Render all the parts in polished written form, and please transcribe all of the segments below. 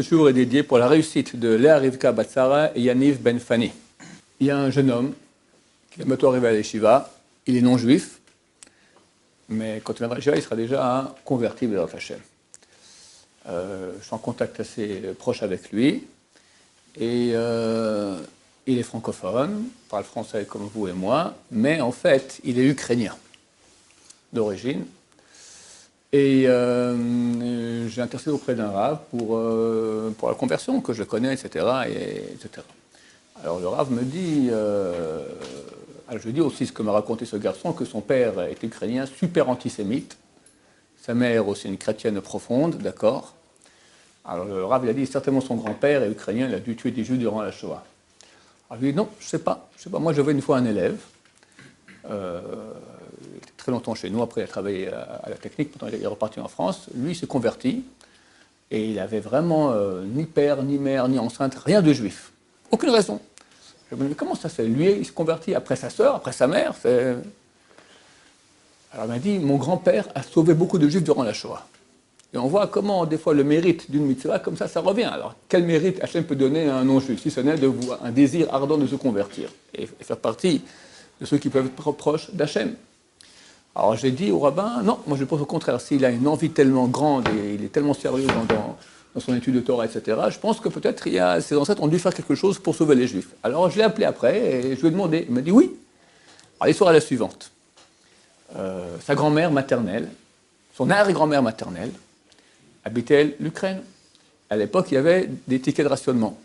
jour est dédié pour la réussite de Léa Rivka Batsara et Yaniv Ben Fani. Il y a un jeune homme qui est bientôt arrivé à l'Yeshiva. Il est non juif, mais quand il viendra à l'Yeshiva, il sera déjà converti vers Hashem. Je suis en contact assez proche avec lui. Et il est francophone, parle français comme vous et moi, mais en fait, il est ukrainien d'origine. Et j'ai intercédé auprès d'un rav pour la conversion, que je connais, etc. etc. Alors le rav me dit, je lui dis aussi ce que m'a raconté ce garçon, que son père est ukrainien, super antisémite, sa mère aussi une chrétienne profonde, d'accord. Alors le rav il a dit, certainement son grand-père est ukrainien, il a dû tuer des juifs durant la Shoah. Alors je lui ai dit, non, je sais pas, moi j'avais une fois un élève, il était très longtemps chez nous, après il a travaillé à la technique, pourtant il est reparti en France, lui il s'est converti, et il avait vraiment ni père, ni mère, ni enceinte, rien de juif, aucune raison. Je me dis, comment ça se fait? Lui il s'est converti après sa sœur, après sa mère, Alors il m'a dit, mon grand-père a sauvé beaucoup de juifs durant la Shoah. Et on voit comment, des fois, le mérite d'une mitzvah, comme ça revient. Alors, quel mérite Hachem peut donner à un non-juif, si ce n'est un désir ardent de se convertir et faire partie de ceux qui peuvent être proches d'Hachem. Alors, j'ai dit au rabbin, non, moi je pense au contraire, s'il a une envie tellement grande et il est tellement sérieux dans son étude de Torah, etc., je pense que peut-être ses ancêtres ont dû faire quelque chose pour sauver les juifs. Alors, je l'ai appelé après et je lui ai demandé. Il m'a dit oui. Alors, l'histoire est la suivante. Sa grand-mère maternelle, son arrière-grand-mère maternelle, habitait l'Ukraine. À l'époque, il y avait des tickets de rationnement.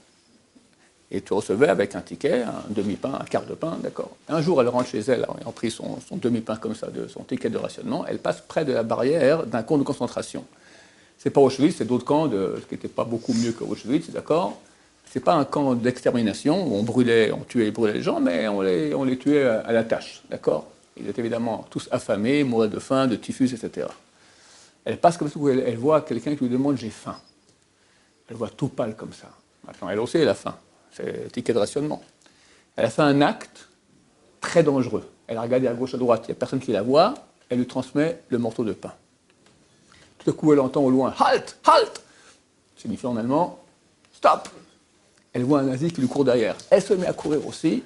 Et tu recevais avec un ticket, un demi-pain, un quart de pain, d'accord. Un jour, elle rentre chez elle, ayant pris son demi-pain comme ça, de son ticket de rationnement, elle passe près de la barrière d'un camp de concentration. C'est pas Auschwitz, c'est d'autres camps, ce qui n'était pas beaucoup mieux que Auschwitz, d'accord. C'est pas un camp d'extermination où on tuait et brûlait les gens, mais on les tuait à la tâche, d'accord. Ils étaient évidemment tous affamés, mouraient de faim, de typhus, etc. Elle passe comme ça, elle voit quelqu'un qui lui demande « j'ai faim ». Elle voit tout pâle comme ça. Maintenant, elle aussi, elle a faim. C'est le ticket de rationnement. Elle a fait un acte très dangereux. Elle a regardé à gauche, à droite, il n'y a personne qui la voit, elle lui transmet le morceau de pain. Tout à coup, elle entend au loin « halt, halt !» signifiant en allemand « stop !» Elle voit un nazi qui lui court derrière. Elle se met à courir aussi.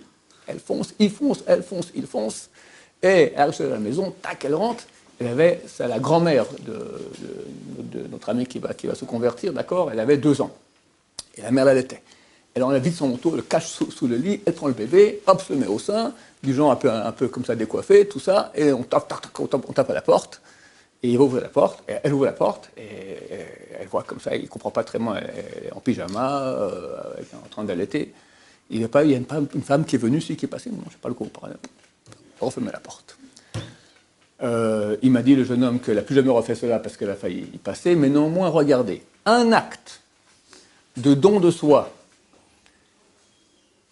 Elle fonce, il fonce, elle fonce, il fonce. Et elle arrive à la maison, tac, elle rentre. C'est la grand-mère de notre ami qui va se convertir, d'accord. Elle avait 2 ans. Et la mère l'allaitait. Elle enlève vite son manteau, le cache sous le lit, elle prend le bébé, hop, se le met au sein, du genre un peu comme ça décoiffé, tout ça, et on tape à la porte, et il va ouvrir la porte, et elle ouvre la porte, et elle voit comme ça, il ne comprend pas très bien, elle est en pyjama, en train d'allaiter. Il y a une femme qui est venue, qui est passée, non, je ne sais pas le comprendre. On referme la porte. Il m'a dit, le jeune homme, qu'elle n'a plus jamais refait cela parce qu'elle a failli y passer, mais néanmoins, regardez, un acte de don de soi,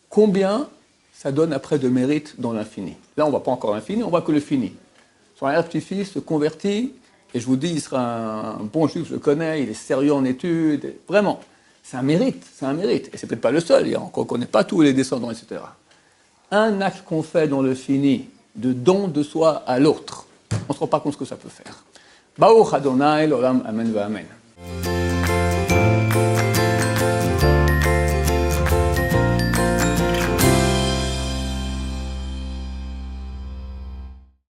combien ça donne après de mérite dans l'infini? Là, on ne voit pas encore l'infini, on voit que le fini. Son arrière-petit-fils se convertit, et je vous dis, il sera un bon juif, je le connais, il est sérieux en études, vraiment, c'est un mérite, et c'est peut-être pas le seul, on ne connaît pas tous les descendants, etc. Un acte qu'on fait dans le fini, de don de soi à l'autre, on ne se rend pas compte ce que ça peut faire. Baruch Adonai, l'olam, amen, va amen.